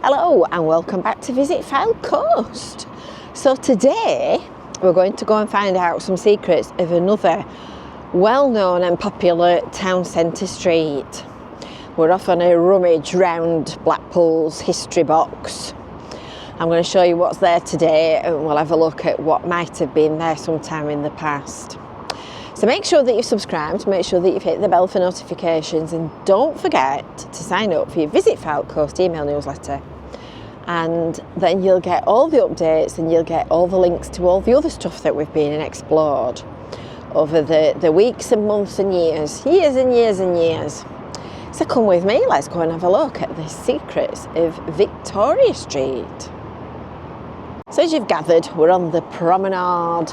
Hello and welcome back to Visit Fylde Coast. So today we're going to go and find out some secrets of another well-known and popular town centre street. We're off on a rummage round Blackpool's history box. I'm going to show you what's there today and we'll have a look at what might have been there sometime in the past. So make sure that you've subscribed, make sure that you've hit the bell for notifications, and don't forget to sign up for your Visit Fylde Coast email newsletter. And then you'll get all the updates and you'll get all the links to all the other stuff that we've been and explored over the weeks and months and years and years and years. So come with me, let's go and have a look at the secrets of Victoria Street. So as you've gathered, we're on the promenade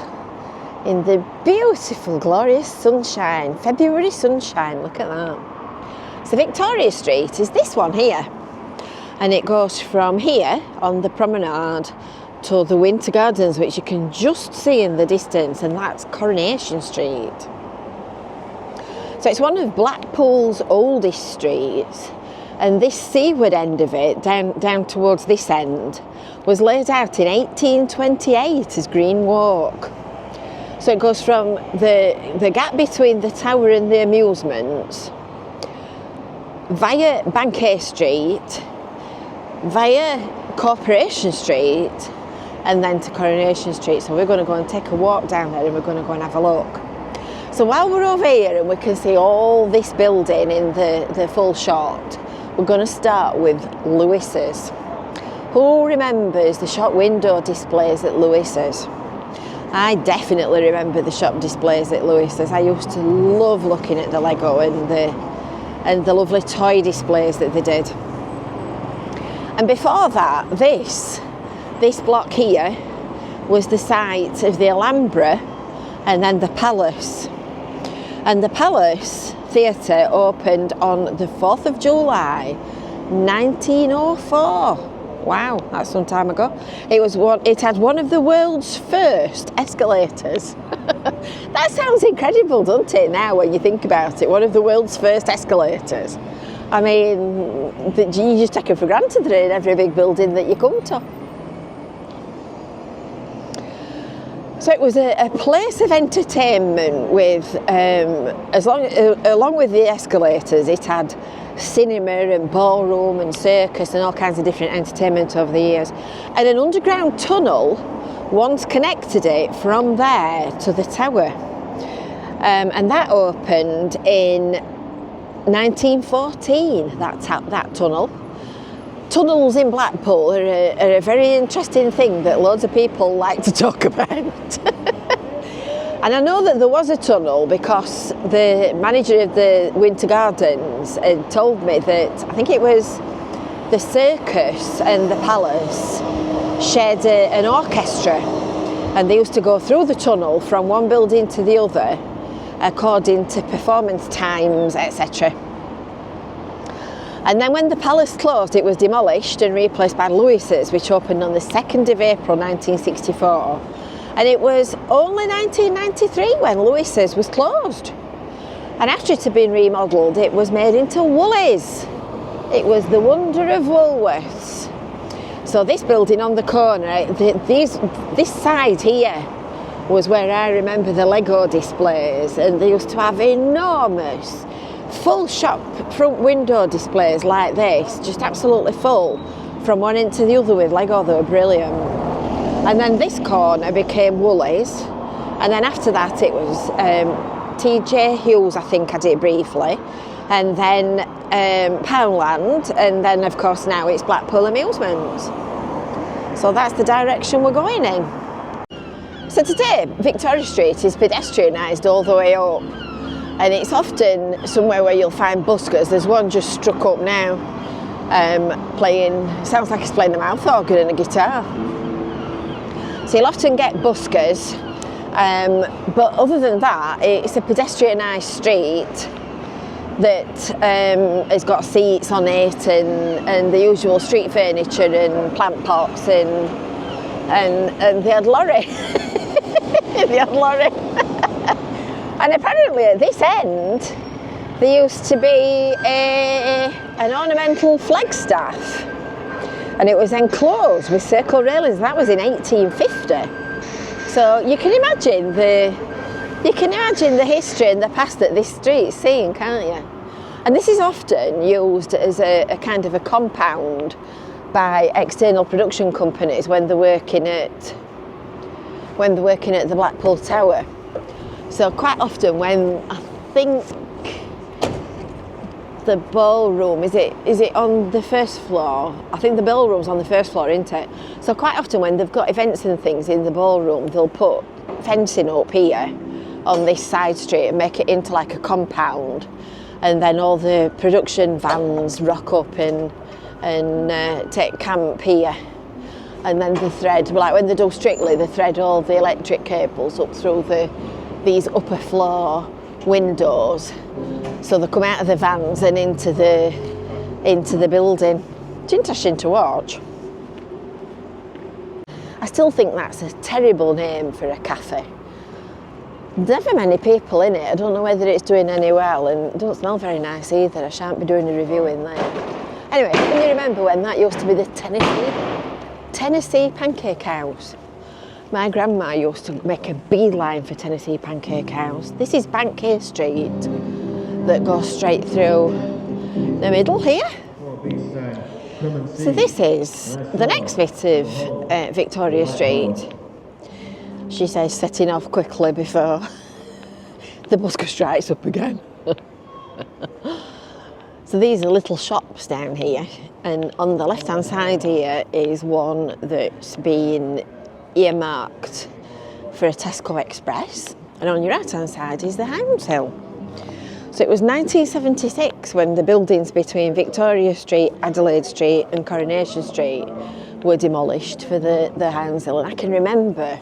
in the beautiful, glorious sunshine, February sunshine, look at that. So Victoria Street is this one here, and it goes from here on the promenade to the Winter Gardens, which you can just see in the distance, and that's Coronation Street. So it's one of Blackpool's oldest streets, and this seaward end of it, down towards this end, was laid out in 1828 as Green Walk. So it goes from the gap between the Tower and the amusements, via Bankay Street, via Corporation Street, and then to Coronation Street. So we're going to go and take a walk down there and we're going to go and have a look. So while we're over here and we can see all this building in the full shot, we're going to start with Lewis's. Who remembers the shop window displays at Lewis's? I definitely remember the shop displays at Lewis's. I used to love looking at the Lego and the lovely toy displays that they did. And before that, this block here was the site of the Alhambra and then the Palace. And the Palace Theatre opened on the 4th of July 1904. Wow, that's some time ago. It had one of the world's first escalators. That sounds incredible, doesn't it, now when you think about it? One of the world's first escalators. I mean, you just take it for granted they're in every big building that you come to. So it was a place of entertainment with, along with the escalators, it had cinema and ballroom and circus and all kinds of different entertainment over the years. And an underground tunnel once connected it from there to the tower. And that opened in 1914, that tunnel. Tunnels in Blackpool are a very interesting thing that loads of people like to talk about. And I know that there was a tunnel because the manager of the Winter Gardens had told me that I think it was the circus and the palace shared an orchestra, and they used to go through the tunnel from one building to the other according to performance times, etc. And then when the palace closed, it was demolished and replaced by Lewis's, which opened on the 2nd of April 1964. And it was only 1993 when Lewis's was closed. And after it had been remodelled, it was made into Woolies. It was the wonder of Woolworths. So this building on the corner, this side here, was where I remember the Lego displays, and they used to have enormous full shop front window displays like this, just absolutely full, from one end to the other with Lego. They were brilliant. And then this corner became Woolies, and then after that it was TJ Hughes, I think I did briefly, and then Poundland, and then of course now it's Blackpool Amusements. So that's the direction we're going in. So today Victoria Street is pedestrianised all the way up, and it's often somewhere where you'll find buskers. There's one just struck up now, playing, sounds like he's playing the mouth organ and a guitar. So you'll often get buskers, but other than that, it's a pedestrianised street that has got seats on it and the usual street furniture and plant pots and they had lorry. They had lorry. And apparently at this end, there used to be an ornamental flagstaff. and it was enclosed with circle railings. That was in 1850. So you can imagine the history and the past that this street's seen, can't you? And this is often used as a kind of a compound by external production companies when they're working at the Blackpool Tower. So quite often when I think the ballroom, is it on the first floor? I think the ballroom's on the first floor, isn't it? So quite often when they've got events and things in the ballroom, they'll put fencing up here on this side street and make it into like a compound, and then all the production vans rock up and take camp here, and then they thread, like when they do Strictly, they thread all the electric cables up through these upper floor windows, so they come out of the vans and into the building. It's interesting to watch. I still think that's a terrible name for a cafe. Never many people in it. I don't know whether it's doing any well, and it don't smell very nice either. I shan't be doing a review in there. Anyway, can you remember when that used to be the Tennessee Pancake House? My grandma used to make a beeline for Tennessee Pancake House. This is Bankheer Street that goes straight through the middle here. So this is the next bit of Victoria Street. She says, setting off quickly before the bus strikes up again. So these are little shops down here, and on the left hand side here is one that's been earmarked for a Tesco Express, and on your right hand side is the Houndshill. So it was 1976 when the buildings between Victoria Street, Adelaide Street and Coronation Street were demolished for the Houndshill, and I can remember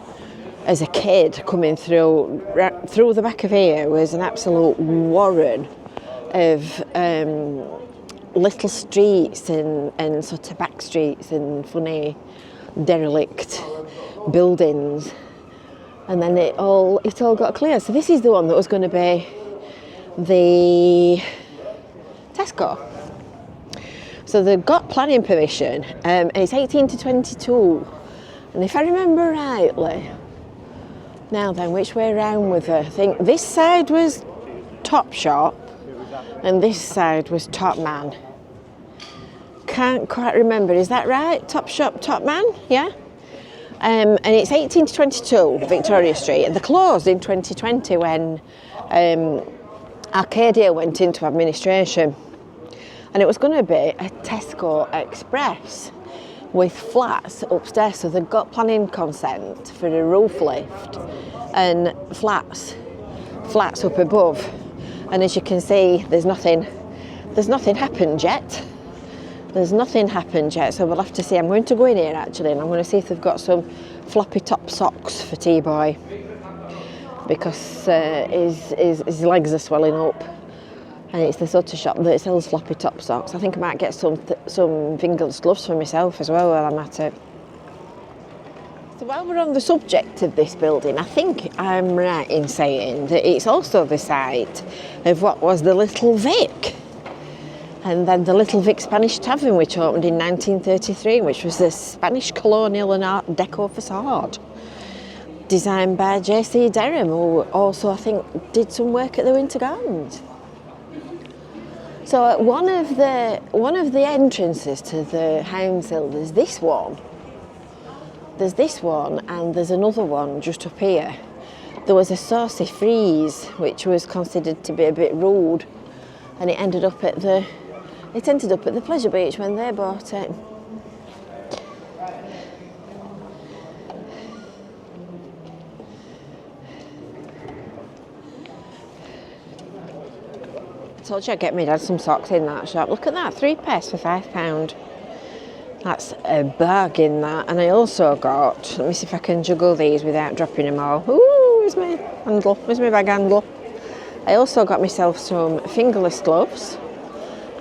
as a kid coming through the back of here was an absolute warren of little streets and sort of back streets and funny derelict buildings, and then it all got clear. So this is the one that was going to be the Tesco. So they've got planning permission, and it's 18 to 22, and if I remember rightly, now then, which way around was it? I think this side was Top Shop and this side was Top Man. Can't quite remember, is that right? Top Shop, Top Man, yeah? And it's 18 to 22, Victoria Street, and they closed in 2020 when Arcadia went into administration. And it was going to be a Tesco Express with flats upstairs, so they've got planning consent for a roof lift and flats up above. And as you can see, there's nothing happened yet. So we'll have to see. I'm going to go in here actually, and I'm going to see if they've got some floppy top socks for T-Boy, because his legs are swelling up, and it's the sort of shop that sells floppy top socks. I think I might get some fingerless gloves for myself as well while I'm at it. So while we're on the subject of this building, I think I'm right in saying that it's also the site of what was the Little Vic, and then the Little Vic Spanish Tavern, which opened in 1933, which was a Spanish colonial and Art Deco facade designed by J.C. Derham, who also I think did some work at the Winter Gardens. So at one of the entrances to the Houndshill, there's this one, and there's another one just up here. There was a saucy frieze, which was considered to be a bit rude, and it ended up at the Pleasure Beach when they bought it. I told you I'd get my dad some socks in that shop. Look at that, 3 pairs for £5. That's a bargain, that. And I also got, let me see if I can juggle these without dropping them all. Ooh, where's my handle? Where's my bag handle? I also got myself some fingerless gloves,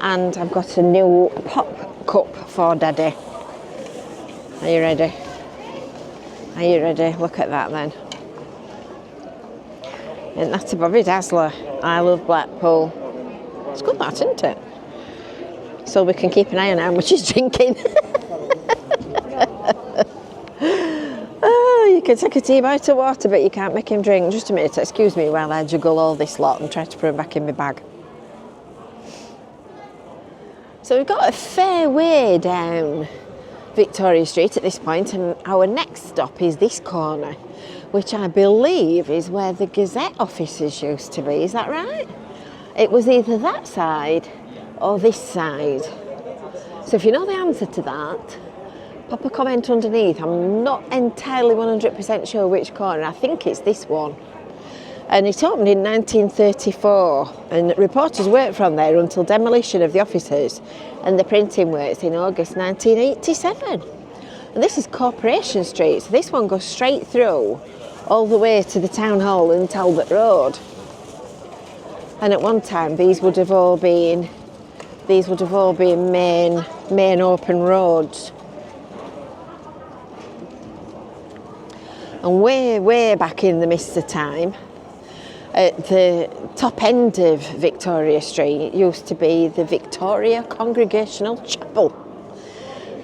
and I've got a new pop cup for Daddy. Are you ready? Are you ready? Look at that then. And that's a Bobby Dazzler. I love Blackpool. It's good that, isn't it? So we can keep an eye on how much he's drinking. can take a tea boy to water, but you can't make him drink. Just a minute, excuse me while I juggle all this lot and try to put him back in my bag. So we've got a fair way down Victoria Street at this point, and our next stop is this corner, which I believe is where the Gazette offices used to be. Is that right? It was either that side or this side. So if you know the answer to that, pop a comment underneath. I'm not entirely 100% sure which corner. I think it's this one. And it opened in 1934, and reporters worked from there until demolition of the offices and the printing works in August 1987. And this is Corporation Street, so this one goes straight through all the way to the Town Hall in Talbot Road. And at one time these would have all been main open roads. And way back in the mist of time, at the top end of Victoria Street used to be the Victoria Congregational Chapel,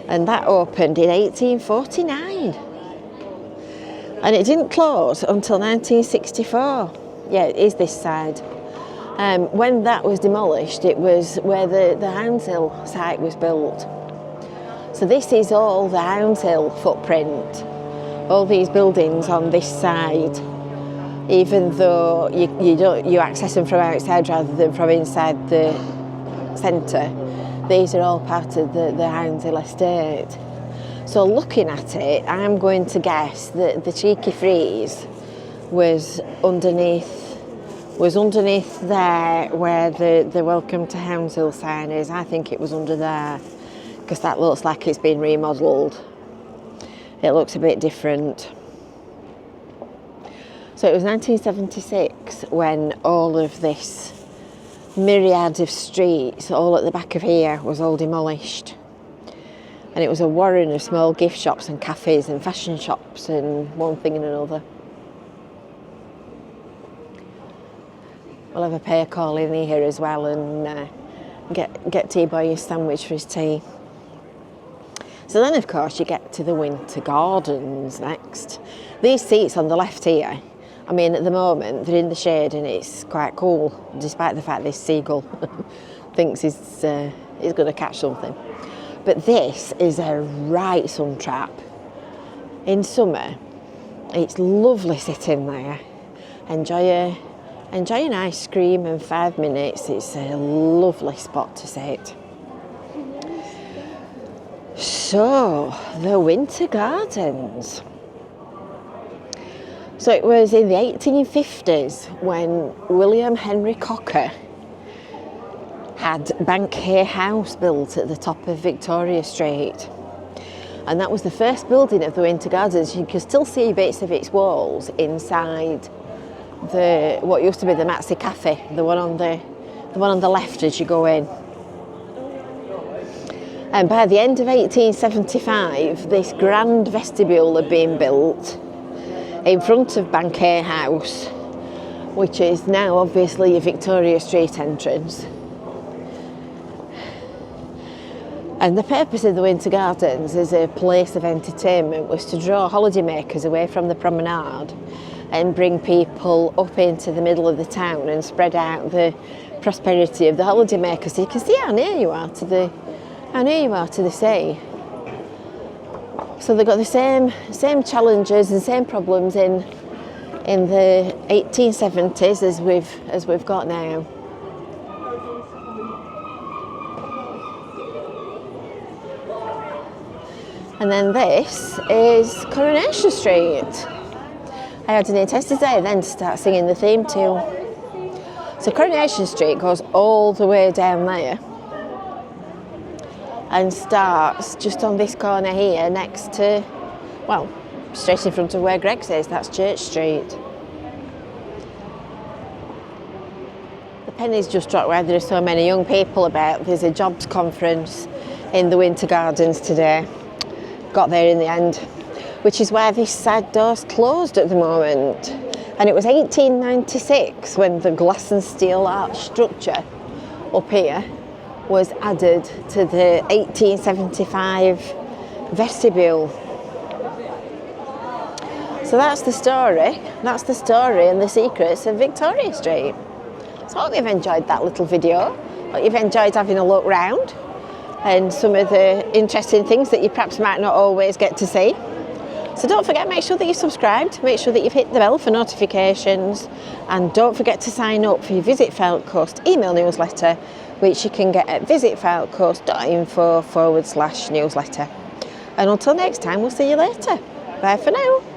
and that opened in 1849, and it didn't close until 1964. Yeah, it is this side. When that was demolished, it was where the Houndshill site was built. So this is all the Houndshill footprint, all these buildings on this side. Even though you access them from outside rather than from inside the centre, these are all part of the Houndshill estate. So looking at it, I'm going to guess that the cheeky frieze was underneath there where the Welcome to Houndshill sign is. I think it was under there, because that looks like it's been remodelled. It looks a bit different. So it was 1976 when all of this myriad of streets, all at the back of here, was all demolished. And it was a warren of small gift shops and cafes and fashion shops and one thing and another. We'll have a pair call in here as well and get T-Boy a sandwich for his tea. So then, of course, you get to the Winter Gardens next. These seats on the left here, I mean, at the moment, they're in the shade and it's quite cool, despite the fact this seagull thinks he's going to catch something. But this is a right sun trap. In summer, it's lovely sitting there. Enjoy an ice cream in 5 minutes. It's a lovely spot to sit. So, the Winter Gardens. So it was in the 1850s when William Henry Cocker had Bankhay House built at the top of Victoria Street. And that was the first building of the Winter Gardens. You can still see bits of its walls inside what used to be the Maxi Cafe, the one on the left as you go in. And by the end of 1875, this grand vestibule had been built in front of Bankhay House, which is now obviously a Victoria Street entrance. And the purpose of the Winter Gardens as a place of entertainment was to draw holidaymakers away from the promenade and bring people up into the middle of the town and spread out the prosperity of the holidaymakers. So you can see how near you are to the sea. So they've got the same challenges and same problems in the 1870s as we've got now. And then this is Coronation Street. I had an intense day then to start singing the theme tune. So Coronation Street goes all the way down there and starts just on this corner here next to, well, straight in front of where Greg's is. That's Church Street. The pennies just dropped where there are so many young people about. There's a jobs conference in the Winter Gardens today. Got there in the end, which is why this side door's closed at the moment. And it was 1896 when the glass and steel arch structure up here was added to the 1875 vestibule. So that's the story. That's the story and the secrets of Victoria Street. So I hope you've enjoyed that little video. Hope you've enjoyed having a look round and some of the interesting things that you perhaps might not always get to see. So don't forget, make sure that you're subscribed, make sure that you've hit the bell for notifications, and don't forget to sign up for your Visit Fylde Coast email newsletter, which you can get at visitfyldecoast.info/newsletter. And until next time, we'll see you later. Bye for now.